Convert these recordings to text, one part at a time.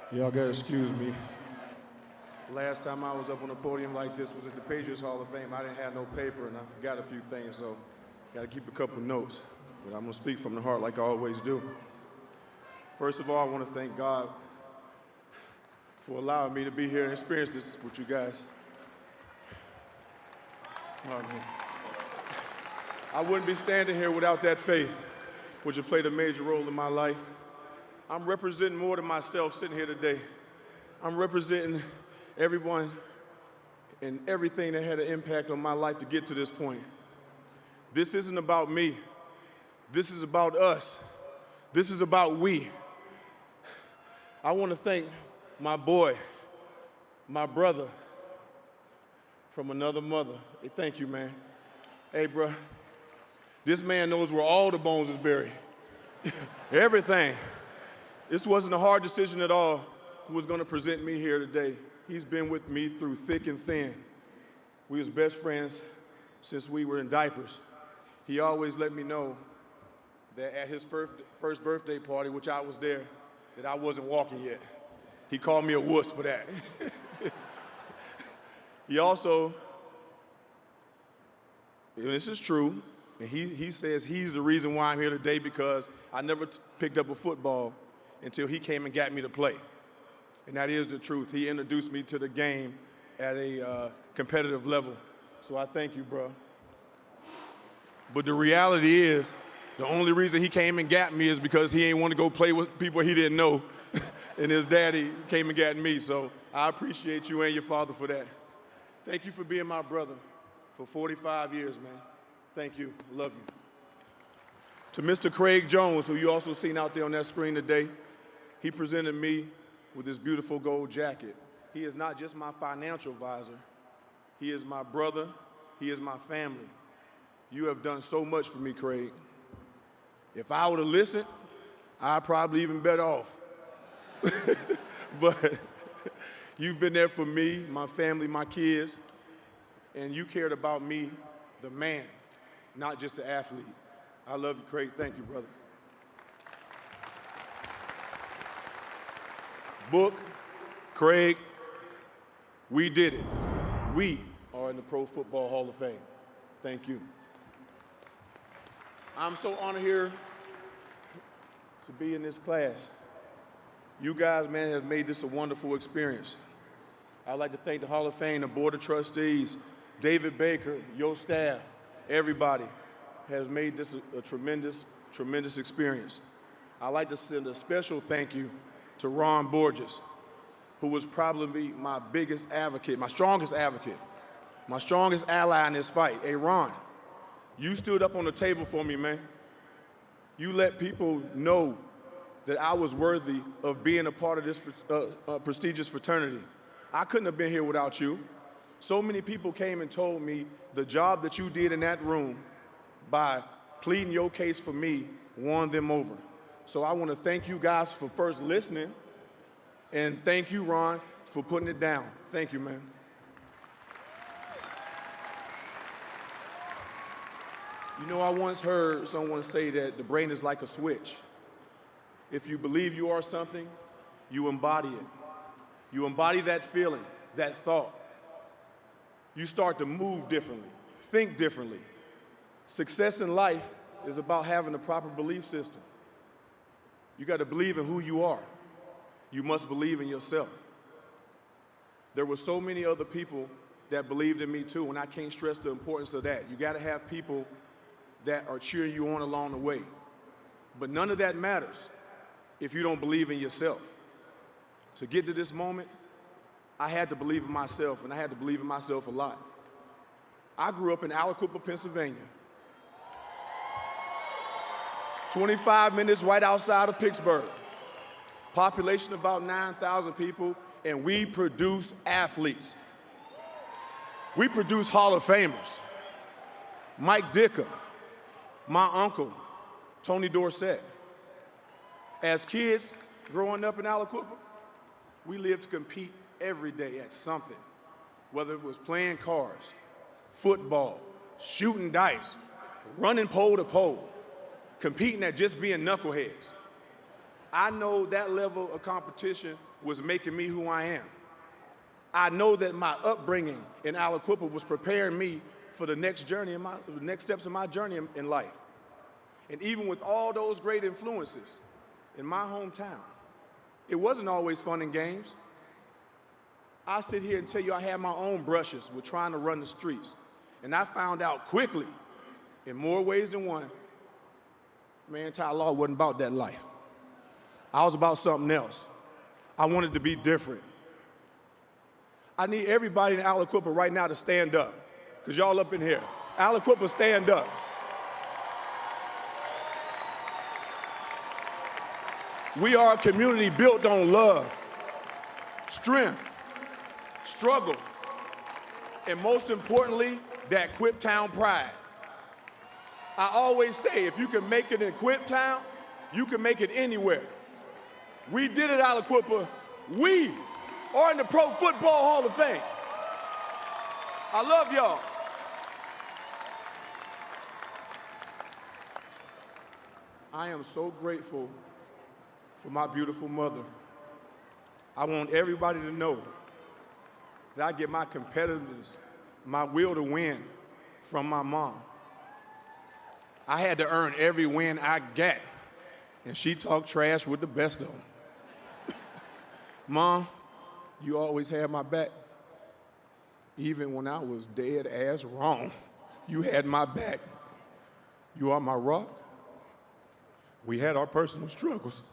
Y'all gotta excuse me. Last time I was up on a podium like this was at the Patriots Hall of Fame. I didn't have no paper and I forgot a few things, so gotta keep a couple notes. But I'm gonna speak from the heart like I always do. First of all, I wanna thank God for allowing me to be here and experience this with you guys. Oh, man. I wouldn't be standing here without that faith, which has played a major role in my life. I'm representing more than myself sitting here today. I'm representing everyone and everything that had an impact on my life to get to this point. This isn't about me. This is about us. This is about we. I want to thank my boy, my brother from another mother. Hey, thank you, man. Hey, bro, this man knows where all the bones is buried. Everything. This wasn't a hard decision at all who was going to present me here today. He's been with me through thick and thin. We was best friends since we were in diapers. He always let me know that at his first birthday party, which I was there, that I wasn't walking yet. He called me a wuss for that. He also, and this is true, and he says he's the reason why I'm here today because I never picked up a football until he came and got me to play. And that is the truth. He introduced me to the game at a competitive level. So I thank you, bro. But the reality is, the only reason he came and got me is because he ain't want to go play with people he didn't know. And his daddy came and got me. So I appreciate you and your father for that. Thank you for being my brother for 45 years, man. Thank you. Love you. To Mr. Craig Jones, who you also seen out there on that screen today, he presented me with this beautiful gold jacket. He is not just my financial advisor. He is my brother. He is my family. You have done so much for me, Craig. If I would have listened, I'd probably even better off. But you've been there for me, my family, my kids, and you cared about me, the man, not just the athlete. I love you, Craig. Thank you, brother. Book, Craig, we did it. We are in the Pro Football Hall of Fame. Thank you. I'm so honored here to be in this class. You guys, man, have made this a wonderful experience. I'd like to thank the Hall of Fame, the Board of Trustees, David Baker, your staff, everybody has made this a tremendous, tremendous experience. I'd like to send a special thank you to Ron Borges, who was probably my biggest advocate, my strongest ally in this fight. Hey, Ron, you stood up on the table for me, man. You let people know that I was worthy of being a part of this prestigious fraternity. I couldn't have been here without you. So many people came and told me the job that you did in that room by pleading your case for me won them over. So I want to thank you guys for first listening, and thank you, Ron, for putting it down. Thank you, man. You know, I once heard someone say that the brain is like a switch. If you believe you are something, you embody it. You embody that feeling, that thought. You start to move differently, think differently. Success in life is about having a proper belief system. You got to believe in who you are. You must believe in yourself. There were so many other people that believed in me too, and I can't stress the importance of that. You got to have people that are cheering you on along the way. But none of that matters if you don't believe in yourself. To get to this moment, I had to believe in myself, and I had to believe in myself a lot. I grew up in Aliquippa, Pennsylvania. 25 minutes right outside of Pittsburgh. Population about 9,000 people, and we produce athletes. We produce Hall of Famers. Mike Dicker, my uncle, Tony Dorsett. As kids growing up in Aliquippa, we lived to compete every day at something, whether it was playing cards, football, shooting dice, running pole to pole, competing at just being knuckleheads. I know that level of competition was making me who I am. I know that my upbringing in Aliquippa was preparing me for the next journey the next steps in my journey in life. And even with all those great influences in my hometown, it wasn't always fun and games. I sit here and tell you I had my own brushes with trying to run the streets. And I found out quickly, in more ways than one, man, Ty Law wasn't about that life. I was about something else. I wanted to be different. I need everybody in Aliquippa right now to stand up, because y'all up in here. Aliquippa, stand up. We are a community built on love, strength, struggle, and most importantly, that Quiptown pride. I always say, if you can make it in Quiptown, you can make it anywhere. We did it, Aliquippa. We are in the Pro Football Hall of Fame. I love y'all. I am so grateful for my beautiful mother. I want everybody to know that I get my competitiveness, my will to win from my mom. I had to earn every win I got, and she talked trash with the best of them. Mom, you always had my back. Even when I was dead ass wrong, you had my back. You are my rock. We had our personal struggles.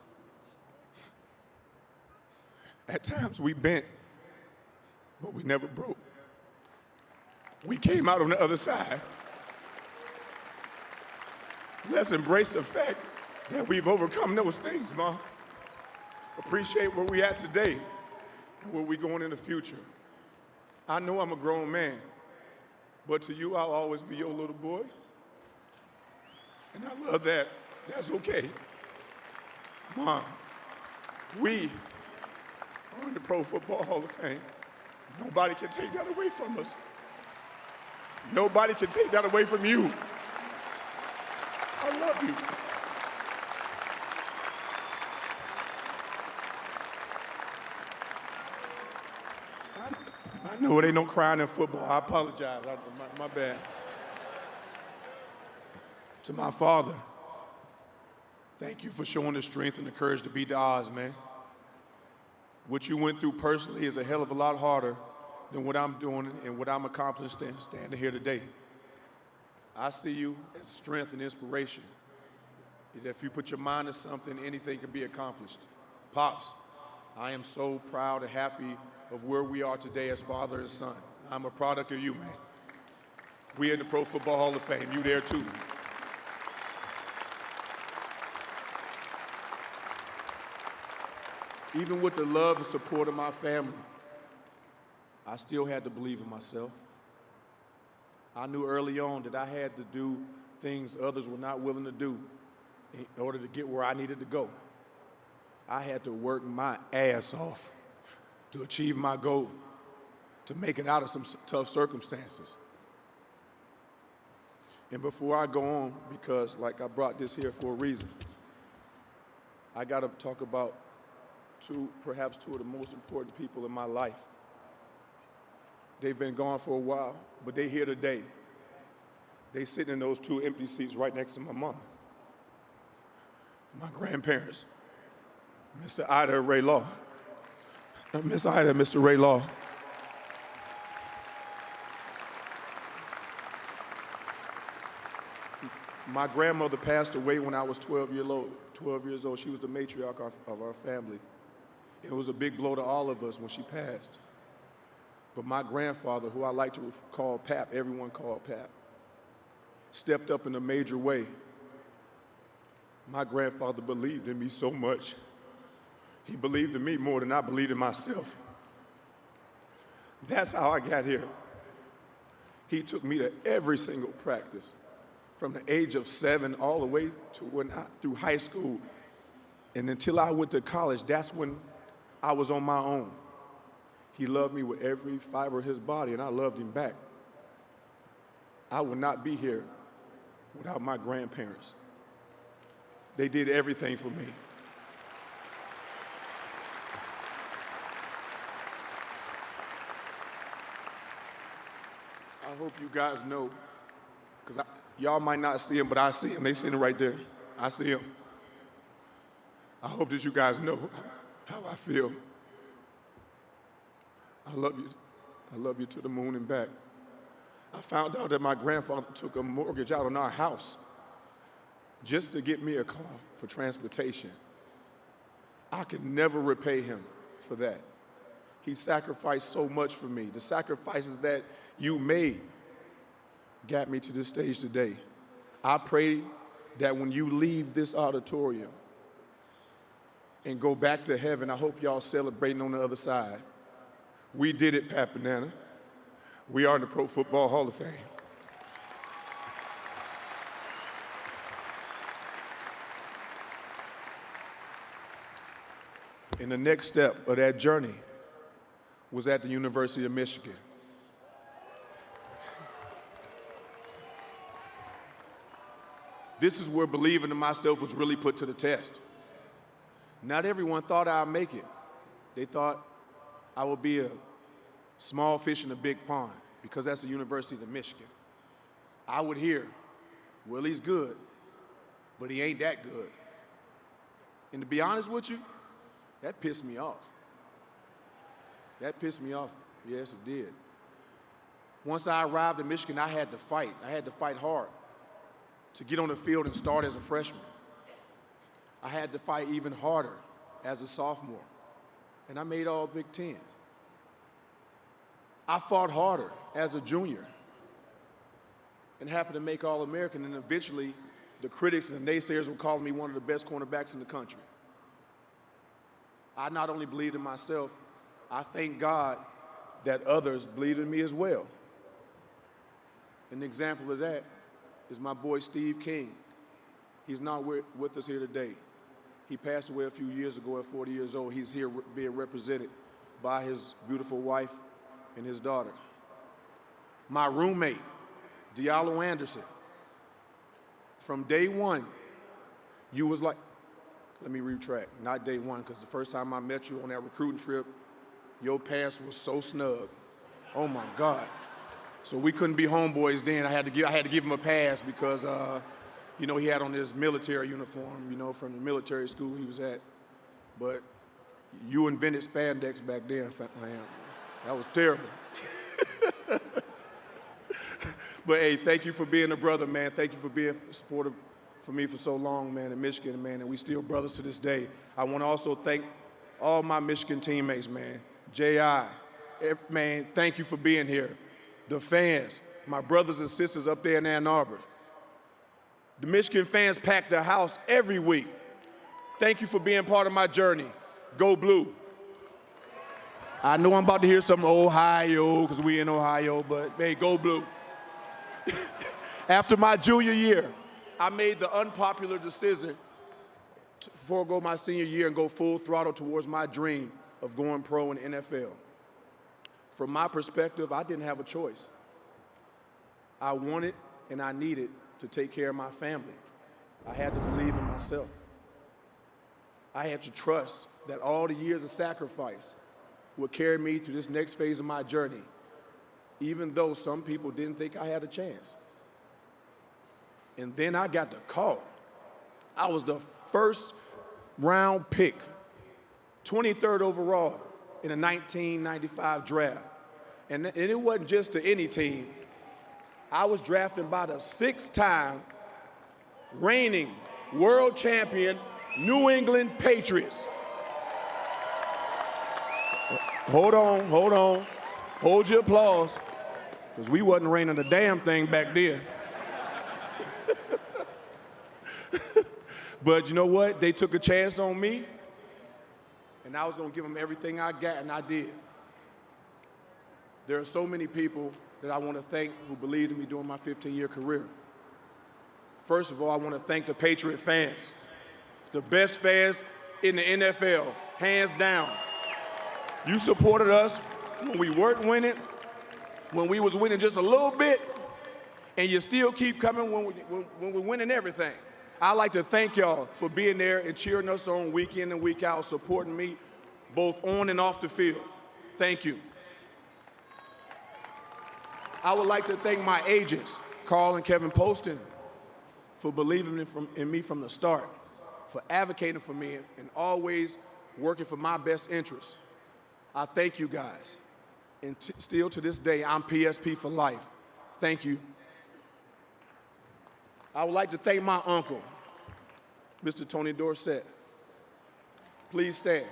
At times we bent, but we never broke. We came out on the other side. Let's embrace the fact that we've overcome those things, Mom. Appreciate where we at today and where we going in the future. I know I'm a grown man, but to you, I'll always be your little boy. And I love that. That's okay. Mom, we are in the Pro Football Hall of Fame. Nobody can take that away from us. Nobody can take that away from you. I love you. I know it ain't no crying in football. I apologize. My bad. To my father, thank you for showing the strength and the courage to beat the odds, man. What you went through personally is a hell of a lot harder than what I'm doing and what I'm accomplishing standing here today. I see you as strength and inspiration. If you put your mind to something, anything can be accomplished. Pops, I am so proud and happy of where we are today as father and son. I'm a product of you, man. We in the Pro Football Hall of Fame. You there too. Even with the love and support of my family, I still had to believe in myself. I knew early on that I had to do things others were not willing to do in order to get where I needed to go. I had to work my ass off to achieve my goal, to make it out of some tough circumstances. And before I go on, because like I brought this here for a reason, I gotta talk about perhaps two of the most important people in my life. They've been gone for a while, but they're here today. They sitting in those two empty seats right next to my mama. My grandparents, Mr. Ida and Ray Law. Miss Ida and Mr. Ray Law. My grandmother passed away when I was 12 years old. She was the matriarch of our family. It was a big blow to all of us when she passed. But my grandfather, who I like to call Pap, everyone called Pap, stepped up in a major way. My grandfather believed in me so much. He believed in me more than I believed in myself. That's how I got here. He took me to every single practice, from the age of 7 all the way to through high school. And until I went to college, that's when I was on my own. He loved me with every fiber of his body, and I loved him back. I would not be here without my grandparents. They did everything for me. I hope you guys know, because y'all might not see him, but I see him. They sitting right there. I see him. I hope that you guys know how I feel. I love you. I love you to the moon and back. I found out that my grandfather took a mortgage out on our house just to get me a car for transportation. I could never repay him for that. He sacrificed so much for me. The sacrifices that you made got me to this stage today. I pray that when you leave this auditorium and go back to heaven, I hope y'all celebrating on the other side. We did it, Pat Banana. We are in the Pro Football Hall of Fame. And the next step of that journey was at the University of Michigan. This is where believing in myself was really put to the test. Not everyone thought I'd make it. They thought I would be a small fish in a big pond, because that's the University of Michigan. I would hear, well, he's good, but he ain't that good. And to be honest with you, that pissed me off. That pissed me off. Yes, it did. Once I arrived in Michigan, I had to fight. I had to fight hard to get on the field and start as a freshman. I had to fight even harder as a sophomore, and I made all Big Ten. I fought harder as a junior and happened to make All-American, and eventually the critics and the naysayers were calling me one of the best cornerbacks in the country. I not only believed in myself, I thank God that others believed in me as well. An example of that is my boy Steve King. He's not with us here today. He passed away a few years ago at 40 years old. He's here being represented by his beautiful wife and his daughter. My roommate, Diallo Anderson. From day one, you was like, let me retract, not day one, because the first time I met you on that recruiting trip, your pants was so snug. Oh my God. So we couldn't be homeboys then. I had to give him a pass because, you know, he had on his military uniform, you know, from the military school he was at. But you invented spandex back then, man. That was terrible. But hey, thank you for being a brother, man. Thank you for being supportive for me for so long, man, in Michigan, man, and we still brothers to this day. I want to also thank all my Michigan teammates, man. J.I., man, thank you for being here. The fans, my brothers and sisters up there in Ann Arbor. The Michigan fans pack the house every week. Thank you for being part of my journey. Go Blue. I know I'm about to hear some Ohio, because we in Ohio, but hey, go Blue. After my junior year, I made the unpopular decision to forego my senior year and go full throttle towards my dream of going pro in the NFL. From my perspective, I didn't have a choice. I wanted and I needed to take care of my family. I had to believe in myself. I had to trust that all the years of sacrifice would carry me through this next phase of my journey, even though some people didn't think I had a chance. And then I got the call. I was the first round pick, 23rd overall in the 1995 draft. And it wasn't just to any team. I was drafted by the 6-time reigning world champion New England Patriots. Hold on. Hold your applause, because we wasn't reigning a damn thing back then. But you know what? They took a chance on me, and I was going to give them everything I got, and I did. There are so many people that I want to thank who believed in me during my 15-year career. First of all, I want to thank the Patriot fans, the best fans in the NFL, hands down. You supported us when we weren't winning, when we was winning just a little bit, and you still keep coming when we're winning everything. I'd like to thank y'all for being there and cheering us on week in and week out, supporting me both on and off the field. Thank you. I would like to thank my agents, Carl and Kevin Poston, for believing in me from the start, for advocating for me and always working for my best interests. I thank you guys. And still to this day, I'm PSP for life. Thank you. I would like to thank my uncle, Mr. Tony Dorsett. Please stand.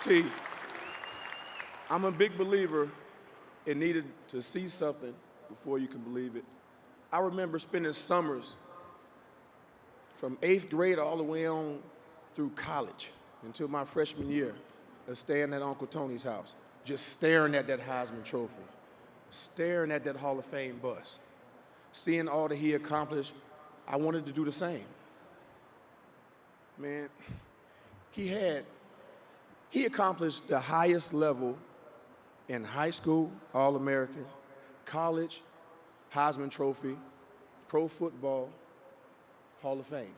T, I'm a big believer in needing to see something before you can believe it. I remember spending summers from 8th grade all the way on through college until my freshman year of staying at Uncle Tony's house, just staring at that Heisman Trophy, staring at that Hall of Fame bus, seeing all that he accomplished. I wanted to do the same. Man, he accomplished the highest level in high school, All-American, college, Heisman Trophy, pro football, Hall of Fame.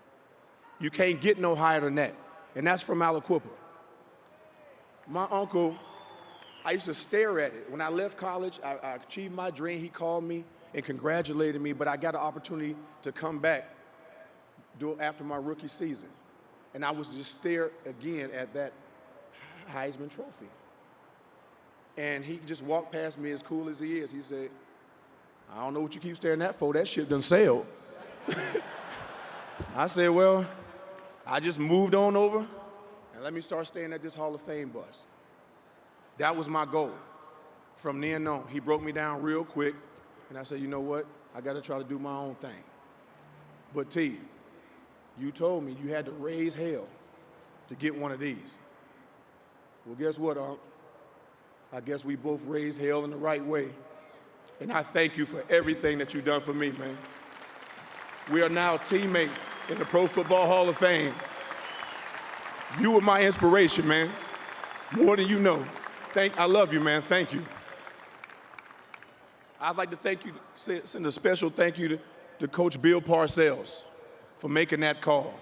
You can't get no higher than that, and that's from Aliquippa. My uncle, I used to stare at it. When I left college, I achieved my dream. He called me and congratulated me, but I got an opportunity to come back after my rookie season. And I was just stare again at that Heisman Trophy. And he just walked past me as cool as he is. He said, I don't know what you keep staring at for. That shit done sailed. I said, well, I just moved on over and let me start staring at this Hall of Fame bus. That was my goal. From then on, he broke me down real quick, and I said, you know what? I got to try to do my own thing. But T, you told me you had to raise hell to get one of these. Well, guess what, Unc? I guess we both raised hell in the right way. And I thank you for everything that you've done for me, man. We are now teammates in the Pro Football Hall of Fame. You were my inspiration, man. More than you know. I love you, man. Thank you. I'd like to send a special thank you to Coach Bill Parcells for making that call,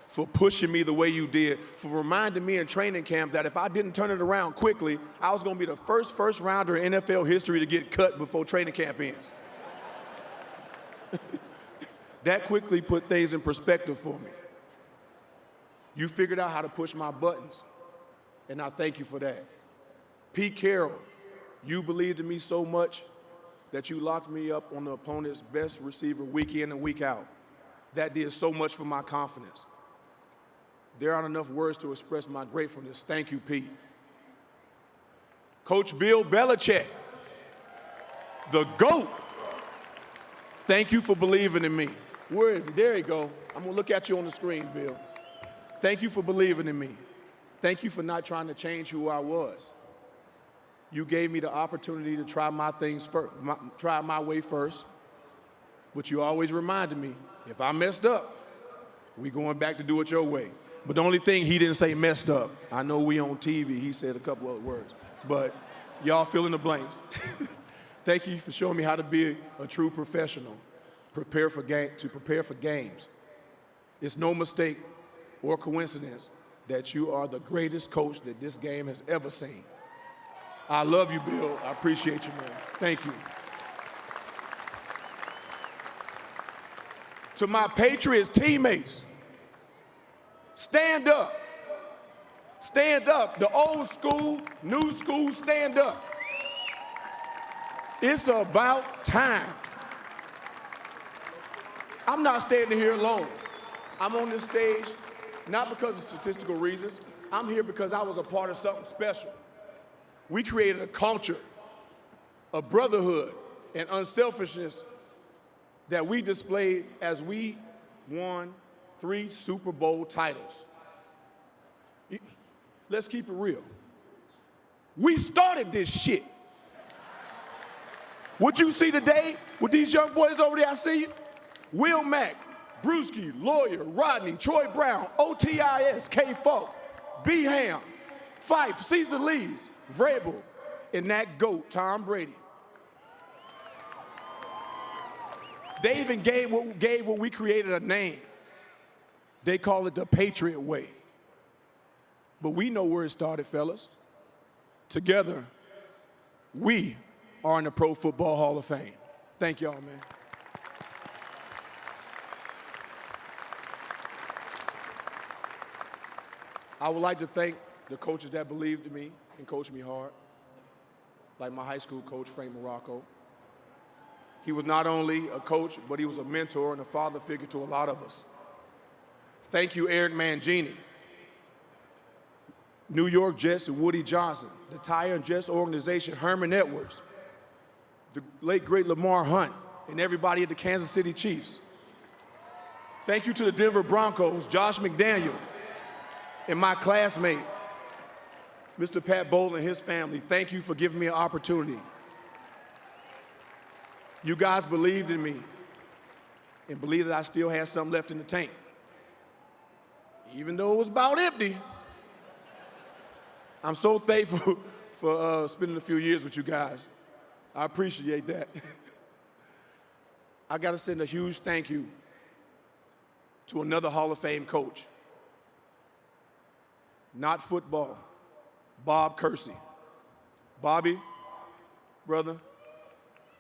for pushing me the way you did, for reminding me in training camp that if I didn't turn it around quickly, I was going to be the first rounder in NFL history to get cut before training camp ends. That quickly put things in perspective for me. You figured out how to push my buttons, and I thank you for that. Pete Carroll, you believed in me so much that you locked me up on the opponent's best receiver week in and week out. That did so much for my confidence. There aren't enough words to express my gratefulness. Thank you, Pete. Coach Bill Belichick, the GOAT. Thank you for believing in me. Where is he? There you go. I'm going to look at you on the screen, Bill. Thank you for believing in me. Thank you for not trying to change who I was. You gave me the opportunity to try my things first, try my way first, but you always reminded me, if I messed up, we going back to do it your way. But the only thing he didn't say messed up. I know we on TV, he said a couple other words, but y'all fill in the blanks. Thank you for showing me how to be a true professional, to prepare for games. It's no mistake or coincidence that you are the greatest coach that this game has ever seen. I love you, Bill. I appreciate you, man. Thank you. To my Patriots teammates, stand up. Stand up. The old school, new school, stand up. It's about time. I'm not standing here alone. I'm on this stage not because of statistical reasons. I'm here because I was a part of something special. We created a culture of brotherhood and unselfishness that we displayed as we won 3 Super Bowl titles. Let's keep it real. We started this shit. What you see today with these young boys over there, I see you, Will Mack, Brewski, Lawyer, Rodney, Troy Brown, OTIS, K-Folk, B-Ham, Fife, Cesar Lees, Vrabel, and that GOAT, Tom Brady. They even gave what we created a name. They call it the Patriot way. But we know where it started, fellas. Together, we are in the Pro Football Hall of Fame. Thank y'all, man. I would like to thank the coaches that believed in me and coached me hard, like my high school coach, Frank Morocco. He was not only a coach, but he was a mentor and a father figure to a lot of us. Thank you, Eric Mangini, New York Jets and Woody Johnson, the Tire and Jets organization, Herman Edwards, the late great Lamar Hunt, and everybody at the Kansas City Chiefs. Thank you to the Denver Broncos, Josh McDaniel, and my classmate, Mr. Pat Bowles and his family. Thank you for giving me an opportunity. You guys believed in me and believed that I still had something left in the tank. Even though it was about empty. I'm so thankful for spending a few years with you guys. I appreciate that. I gotta send a huge thank you to another Hall of Fame coach. Not football, Bob Kersey. Bobby, brother,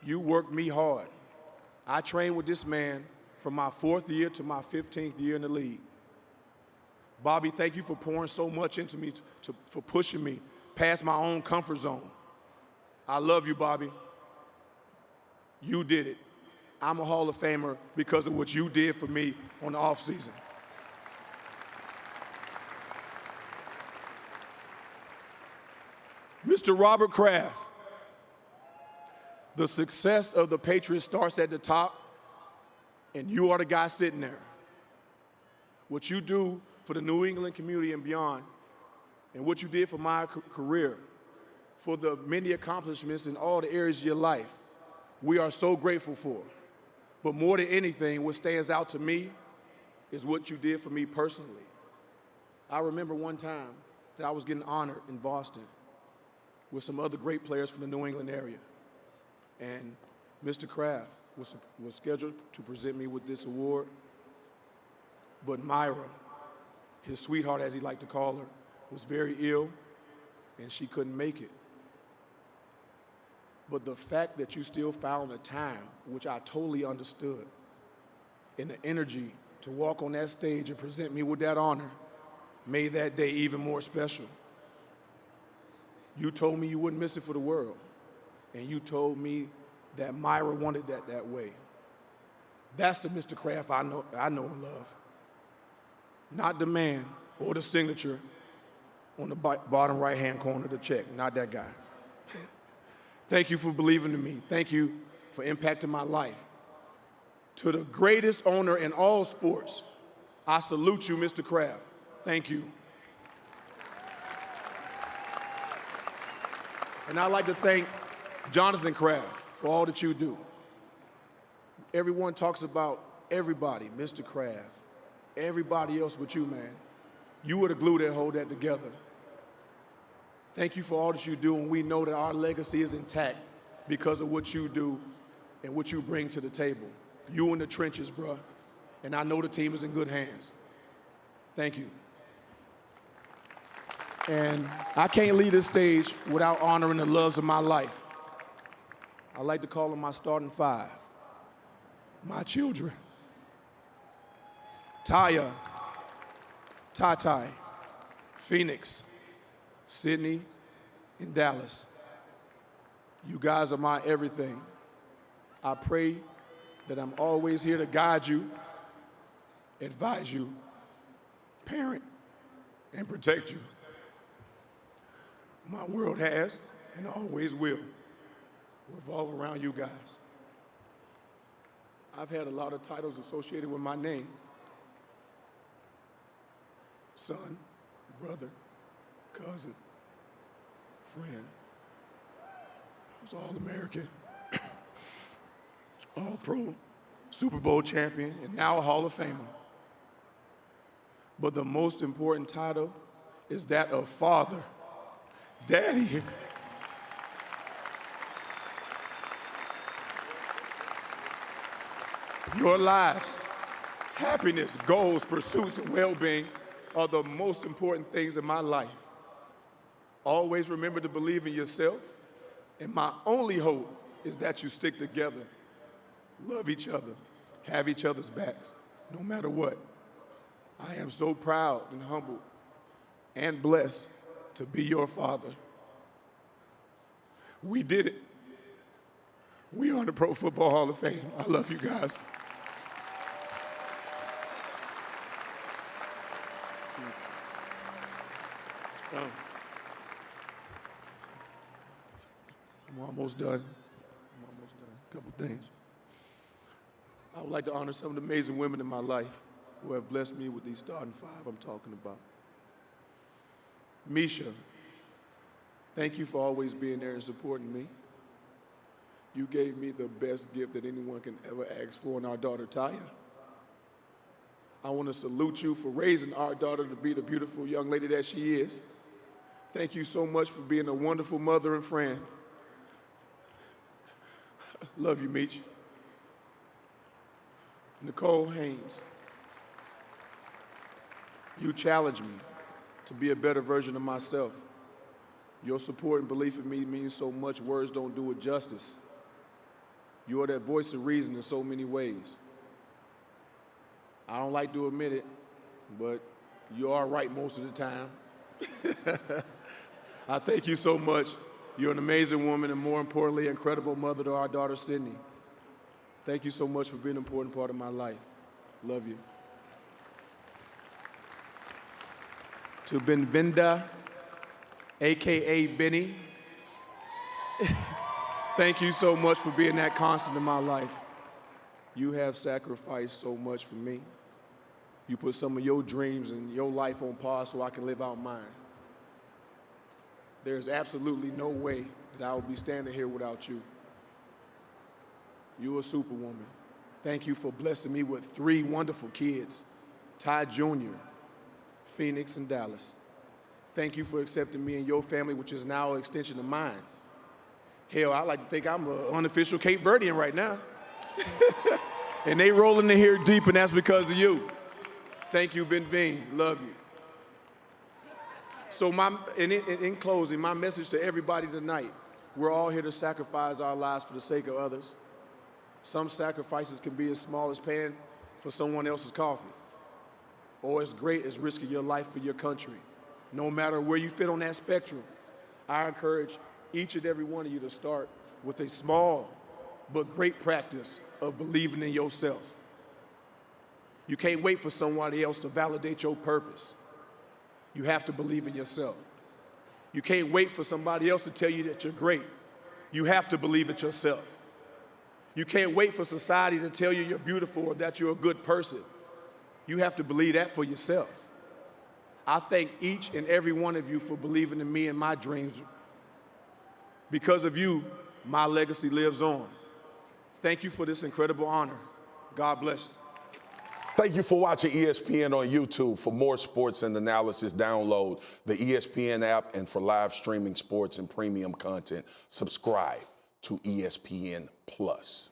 you worked me hard. I trained with this man from my 4th year to my 15th year in the league. Bobby, thank you for pouring so much into me, for pushing me past my own comfort zone. I love you, Bobby. You did it. I'm a Hall of Famer because of what you did for me on the offseason. Mr. Robert Kraft, the success of the Patriots starts at the top, and you are the guy sitting there. What you do for the New England community and beyond, and what you did for my career, for the many accomplishments in all the areas of your life, we are so grateful for. But more than anything, what stands out to me is what you did for me personally. I remember one time that I was getting honored in Boston with some other great players from the New England area. And Mr. Kraft was scheduled to present me with this award, but Myra, his sweetheart as he liked to call her, was very ill and she couldn't make it. But the fact that you still found the time, which I totally understood, and the energy to walk on that stage and present me with that honor made that day even more special. You told me you wouldn't miss it for the world. And you told me that Myra wanted that way. That's the Mr. Kraft I know and love. Not the man or the signature on the bottom right-hand corner of the check. Not that guy. Thank you for believing in me. Thank you for impacting my life. To the greatest owner in all sports, I salute you, Mr. Kraft. Thank you. And I'd like to thank Jonathan Kraft for all that you do. Everyone talks about everybody, Mr. Kraft, everybody else but you, man. You were the glue that hold that together. Thank you for all that you do, and we know that our legacy is intact because of what you do and what you bring to the table. You in the trenches, bruh, and I know the team is in good hands. Thank you. And I can't leave this stage without honoring the loves of my life. I like to call them my starting five, my children. Taya, Tatai, Phoenix, Sydney, and Dallas. You guys are my everything. I pray that I'm always here to guide you, advise you, parent, and protect you. My world has and always will revolve around you guys. I've had a lot of titles associated with my name. Son, brother, cousin, friend. I was All-American, All-Pro, Super Bowl champion, and now a Hall of Famer. But the most important title is that of father, daddy. Your lives Happiness, goals, pursuits, and well-being are the most important things in my life. Always remember to believe in yourself, and my only hope is that you stick together, love each other, have each other's backs, no matter what. I am so proud and humbled and blessed to be your father. We did it. We are in the Pro Football Hall of Fame. I love you guys. I'm almost done. A couple things. I would like to honor some of the amazing women in my life who have blessed me with these starting five I'm talking about. Misha, thank you for always being there and supporting me. You gave me the best gift that anyone can ever ask for in our daughter, Taya. I want to salute you for raising our daughter to be the beautiful young lady that she is. Thank you so much for being a wonderful mother and friend. Love you, Meech. Nicole Haynes, you challenge me to be a better version of myself. Your support and belief in me means so much, words don't do it justice. You are that voice of reason in so many ways. I don't like to admit it, but you are right most of the time. I thank you so much. You're an amazing woman and, more importantly, an incredible mother to our daughter, Sydney. Thank you so much for being an important part of my life. Love you. To Benvinda, AKA Benny, thank you so much for being that constant in my life. You have sacrificed so much for me. You put some of your dreams and your life on pause so I can live out mine. There's absolutely no way that I would be standing here without you. You're a superwoman. Thank you for blessing me with 3 wonderful kids, Ty Jr., Phoenix, and Dallas. Thank you for accepting me and your family, which is now an extension of mine. Hell, I like to think I'm an unofficial Cape Verdean right now. And they rolling in here deep, and that's because of you. Thank you, Ben Veen. Love you. So in closing, my message to everybody tonight, we're all here to sacrifice our lives for the sake of others. Some sacrifices can be as small as paying for someone else's coffee, or as great as risking your life for your country. No matter where you fit on that spectrum, I encourage each and every one of you to start with a small but great practice of believing in yourself. You can't wait for somebody else to validate your purpose. You have to believe in yourself. You can't wait for somebody else to tell you that you're great. You have to believe it yourself. You can't wait for society to tell you you're beautiful or that you're a good person. You have to believe that for yourself. I thank each and every one of you for believing in me and my dreams. Because of you, my legacy lives on. Thank you for this incredible honor. God bless you. Thank you for watching ESPN on YouTube. For more sports and analysis, download the ESPN app, and for live streaming sports and premium content, subscribe to ESPN Plus.